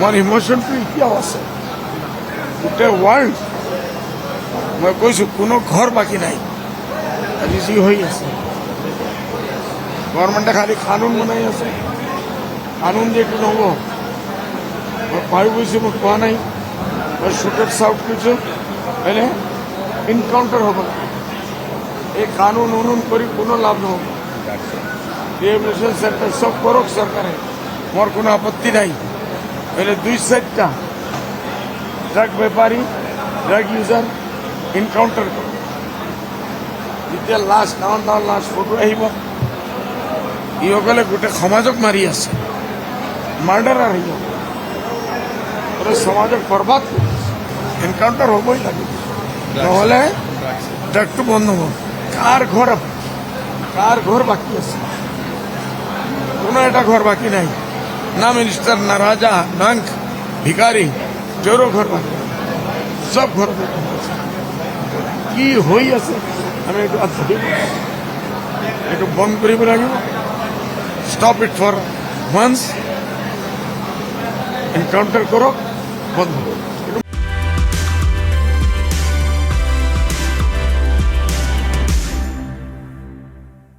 মোৰ ইমোশ্যনটো এতিয়াও আছে গোটেই ৱৰ্ল্ড মই কৈছোঁ কোনো ঘৰ বাকী নাই আজি যি হৈ আছে গভৰ্ণমেণ্টে খালি কানুন বনাই আছে কানুন যে এইটো নহ'ব মই পাৰি গৈছোঁ মোক কোৱা নাই মই শ্বুটত চাউট কৈছোঁ হয়নে ইনকাউণ্টাৰ হ'ব এই কানুন উনুন কৰি কোনো লাভ নহ'ব ৰিহেবিলিটেশ্যন চেণ্টাৰ চব কৰক চৰকাৰে মোৰ কোনো আপত্তি নাই হলে 2-4টা ড্ৰাগ বেপাৰী ড্ৰাগ ইউজাৰ ইনকাউণ্টাৰ কৰক যেতিয়া লাশ ডাঙৰ ডাঙৰ লাশ ফটো আহিব ইসকলে গোটেই সমাজক মাৰি আছে মাৰ্ডাৰাৰ আহিব গোটেই সমাজক বৰবাদ কৰি আছে এনকাউণ্টাৰ হ'বই লাগিব নহ'লে ড্ৰাগটো বন্ধ হ'ব কাৰ ঘৰ বাকী আছে কোনো এটা ঘৰ বাকী নাই না মিনিষ্টাৰ না ৰাজা নাংক ভিকাৰী জোৰো ঘৰ বাকী চব ঘৰ বাকী আছে কি হৈ আছে আমি এইটো এইটো বন্ধ কৰিব লাগিব stop it for once encounter কৰক বন্ধ